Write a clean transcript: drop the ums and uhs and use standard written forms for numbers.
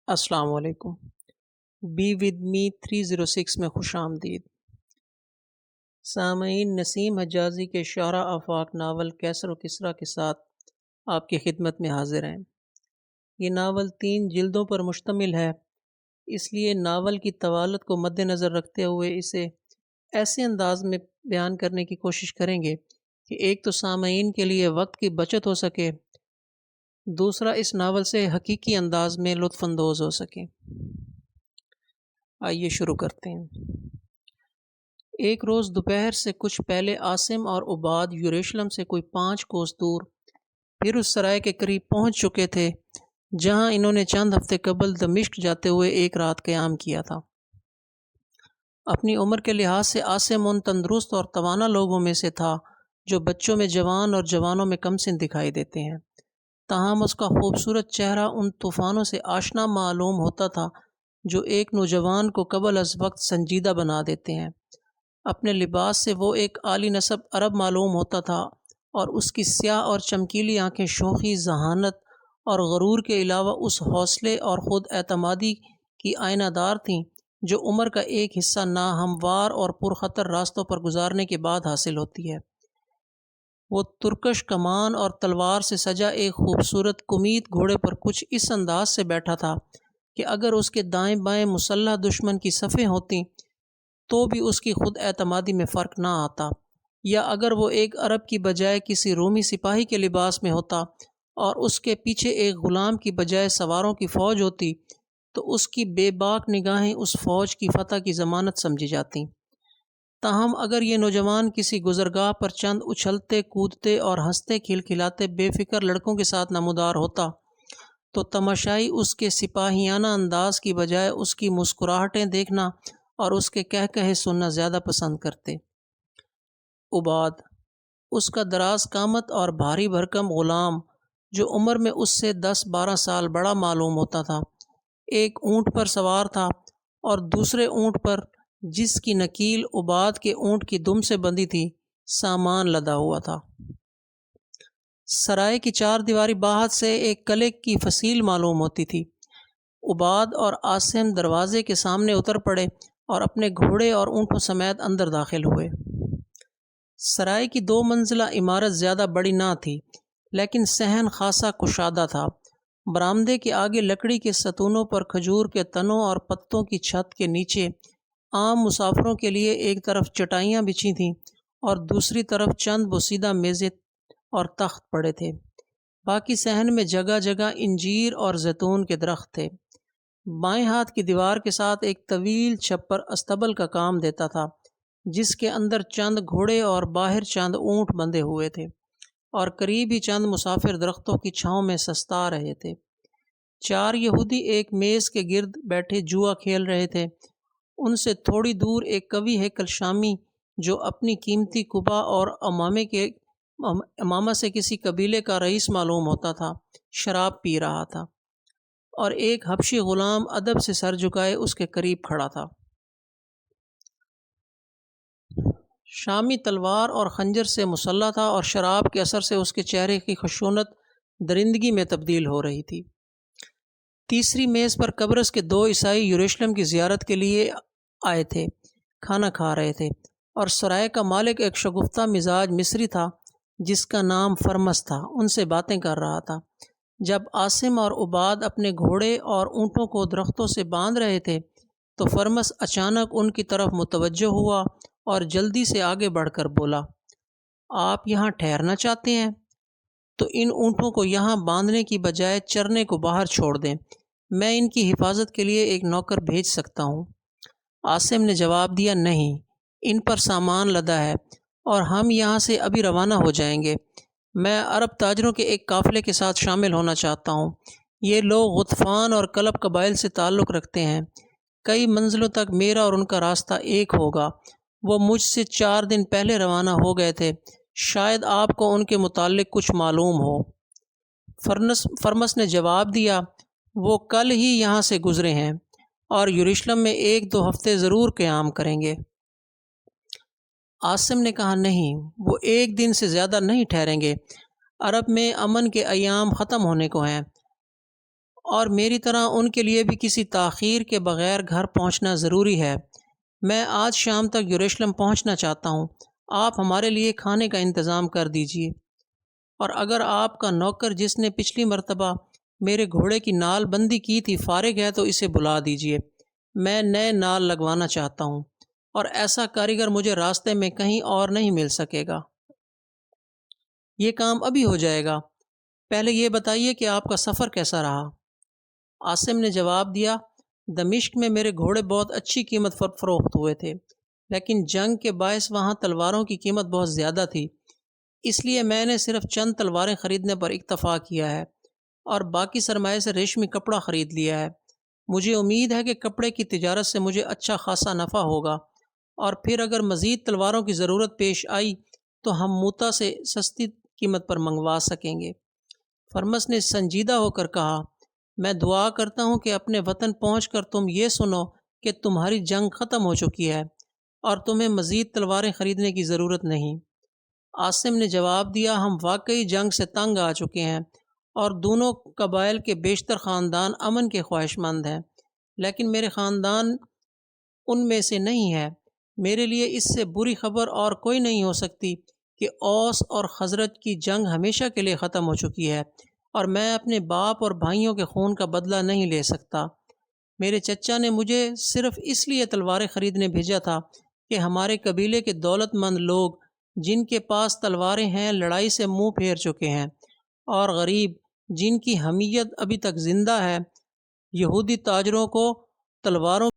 السلام علیکم۔ Be with me 306 میں خوش آمدید۔ سامعین، نسیم حجازی کے شعراء آفاق ناول کیسر و کسریٰ کے ساتھ آپ کی خدمت میں حاضر ہیں۔ یہ ناول 3 جلدوں پر مشتمل ہے، اس لیے ناول کی طوالت کو مد نظر رکھتے ہوئے اسے ایسے انداز میں بیان کرنے کی کوشش کریں گے کہ ایک تو سامعین کے لیے وقت کی بچت ہو سکے، دوسرا اس ناول سے حقیقی انداز میں لطف اندوز ہو سکیں۔ آئیے شروع کرتے ہیں۔ ایک روز دوپہر سے کچھ پہلے عاصم اور عباد یروشلم سے کوئی 5 کوس دور پھر اس سرائے کے قریب پہنچ چکے تھے جہاں انہوں نے چند ہفتے قبل دمشق جاتے ہوئے ایک رات قیام کیا تھا۔ اپنی عمر کے لحاظ سے عاصم ان تندرست اور توانا لوگوں میں سے تھا جو بچوں میں جوان اور جوانوں میں کم سن دکھائی دیتے ہیں، تاہم اس کا خوبصورت چہرہ ان طوفانوں سے آشنا معلوم ہوتا تھا جو ایک نوجوان کو قبل از وقت سنجیدہ بنا دیتے ہیں۔ اپنے لباس سے وہ ایک عالی نسب عرب معلوم ہوتا تھا اور اس کی سیاہ اور چمکیلی آنکھیں شوخی، ذہانت اور غرور کے علاوہ اس حوصلے اور خود اعتمادی کی آئینہ دار تھیں جو عمر کا ایک حصہ ناہموار اور پرخطر راستوں پر گزارنے کے بعد حاصل ہوتی ہے۔ وہ ترکش کمان اور تلوار سے سجا ایک خوبصورت کمیت گھوڑے پر کچھ اس انداز سے بیٹھا تھا کہ اگر اس کے دائیں بائیں مسلح دشمن کی صفیں ہوتیں تو بھی اس کی خود اعتمادی میں فرق نہ آتا، یا اگر وہ ایک عرب کی بجائے کسی رومی سپاہی کے لباس میں ہوتا اور اس کے پیچھے ایک غلام کی بجائے سواروں کی فوج ہوتی تو اس کی بے باک نگاہیں اس فوج کی فتح کی ضمانت سمجھی جاتیں۔ تاہم اگر یہ نوجوان کسی گزرگاہ پر چند اچھلتے کودتے اور ہنستے کھلکھلاتے بے فکر لڑکوں کے ساتھ نمودار ہوتا تو تماشائی اس کے سپاہیانہ انداز کی بجائے اس کی مسکراہٹیں دیکھنا اور اس کے قہقہے سننا زیادہ پسند کرتے۔ عباد، اس کا دراز قامت اور بھاری بھرکم غلام جو عمر میں اس سے 10-12 سال بڑا معلوم ہوتا تھا، ایک اونٹ پر سوار تھا اور دوسرے اونٹ پر، جس کی نکیل عباد کے اونٹ کی دم سے بندھی تھی، سامان لدا ہوا تھا۔ سرائے کی 4 دیواری باہر سے ایک قلعے کی فصیل معلوم ہوتی تھی۔ عباد اور عاصم دروازے کے سامنے اتر پڑے اور اپنے گھوڑے اور اونٹوں سمیت اندر داخل ہوئے۔ سرائے کی 2 منزلہ عمارت زیادہ بڑی نہ تھی، لیکن صحن خاصا کشادہ تھا۔ برآمدے کے آگے لکڑی کے ستونوں پر کھجور کے تنوں اور پتوں کی چھت کے نیچے عام مسافروں کے لیے ایک طرف چٹائیاں بچھی تھیں اور دوسری طرف چند بوسیدہ میزیں اور تخت پڑے تھے۔ باقی صحن میں جگہ جگہ انجیر اور زیتون کے درخت تھے۔ بائیں ہاتھ کی دیوار کے ساتھ ایک طویل چھپر استبل کا کام دیتا تھا جس کے اندر چند گھوڑے اور باہر چند اونٹ بندھے ہوئے تھے، اور قریب ہی چند مسافر درختوں کی چھاؤں میں سستا رہے تھے۔ 4 یہودی ایک میز کے گرد بیٹھے جوا کھیل رہے تھے۔ ان سے تھوڑی دور ایک قوی ہیکل شامی جو اپنی قیمتی قبا اور امامہ سے کسی قبیلے کا رئیس معلوم ہوتا تھا، شراب پی رہا تھا، اور ایک حبشی غلام ادب سے سر جھکائے اس کے قریب کھڑا تھا۔ شامی تلوار اور خنجر سے مسلح تھا اور شراب کے اثر سے اس کے چہرے کی خشونت درندگی میں تبدیل ہو رہی تھی۔ تیسری میز پر قبرص کے 2 عیسائی یروشلم کی زیارت کے لیے آئے تھے، کھانا کھا رہے تھے، اور سرائے کا مالک ایک شگفتہ مزاج مصری تھا جس کا نام فرمس تھا، ان سے باتیں کر رہا تھا۔ جب عاصم اور عباد اپنے گھوڑے اور اونٹوں کو درختوں سے باندھ رہے تھے تو فرمس اچانک ان کی طرف متوجہ ہوا اور جلدی سے آگے بڑھ کر بولا، آپ یہاں ٹھہرنا چاہتے ہیں تو ان اونٹوں کو یہاں باندھنے کی بجائے چرنے کو باہر چھوڑ دیں، میں ان کی حفاظت کے لیے ایک نوکر بھیج سکتا ہوں۔ عاصم نے جواب دیا، نہیں، ان پر سامان لدا ہے اور ہم یہاں سے ابھی روانہ ہو جائیں گے۔ میں عرب تاجروں کے ایک قافلے کے ساتھ شامل ہونا چاہتا ہوں۔ یہ لوگ غطفان اور کلب قبائل سے تعلق رکھتے ہیں۔ کئی منزلوں تک میرا اور ان کا راستہ ایک ہوگا۔ وہ مجھ سے 4 دن پہلے روانہ ہو گئے تھے، شاید آپ کو ان کے متعلق کچھ معلوم ہو۔ فرمس نے جواب دیا، وہ کل ہی یہاں سے گزرے ہیں اور یروشلم میں 1-2 ہفتے ضرور قیام کریں گے۔ عاصم نے کہا، نہیں، وہ 1 دن سے زیادہ نہیں ٹھہریں گے۔ عرب میں امن کے ایام ختم ہونے کو ہیں اور میری طرح ان کے لیے بھی کسی تاخیر کے بغیر گھر پہنچنا ضروری ہے۔ میں آج شام تک یروشلم پہنچنا چاہتا ہوں۔ آپ ہمارے لیے کھانے کا انتظام کر دیجیے، اور اگر آپ کا نوکر جس نے پچھلی مرتبہ میرے گھوڑے کی نال بندی کی تھی فارغ ہے تو اسے بلا دیجیے۔ میں نئے نال لگوانا چاہتا ہوں، اور ایسا کاریگر مجھے راستے میں کہیں اور نہیں مل سکے گا۔ یہ کام ابھی ہو جائے گا۔ پہلے یہ بتائیے کہ آپ کا سفر کیسا رہا؟ عاصم نے جواب دیا، دمشق میں میرے گھوڑے بہت اچھی قیمت پر فروخت ہوئے تھے، لیکن جنگ کے باعث وہاں تلواروں کی قیمت بہت زیادہ تھی، اس لیے میں نے صرف چند تلواریں خریدنے پر اکتفا کیا ہے اور باقی سرمایے سے ریشمی کپڑا خرید لیا ہے۔ مجھے امید ہے کہ کپڑے کی تجارت سے مجھے اچھا خاصا نفع ہوگا، اور پھر اگر مزید تلواروں کی ضرورت پیش آئی تو ہم موتا سے سستی قیمت پر منگوا سکیں گے۔ فرمس نے سنجیدہ ہو کر کہا، میں دعا کرتا ہوں کہ اپنے وطن پہنچ کر تم یہ سنو کہ تمہاری جنگ ختم ہو چکی ہے اور تمہیں مزید تلواریں خریدنے کی ضرورت نہیں۔ عاصم نے جواب دیا، ہم واقعی جنگ سے تنگ آ چکے ہیں اور دونوں قبائل کے بیشتر خاندان امن کے خواہش مند ہیں، لیکن میرے خاندان ان میں سے نہیں ہے۔ میرے لیے اس سے بری خبر اور کوئی نہیں ہو سکتی کہ اوس اور خزرج کی جنگ ہمیشہ کے لیے ختم ہو چکی ہے، اور میں اپنے باپ اور بھائیوں کے خون کا بدلہ نہیں لے سکتا۔ میرے چچا نے مجھے صرف اس لیے تلواریں خریدنے بھیجا تھا کہ ہمارے قبیلے کے دولت مند لوگ جن کے پاس تلواریں ہیں لڑائی سے منہ پھیر چکے ہیں، اور غریب جن کی حمیت ابھی تک زندہ ہے، یہودی تاجروں کو تلواروں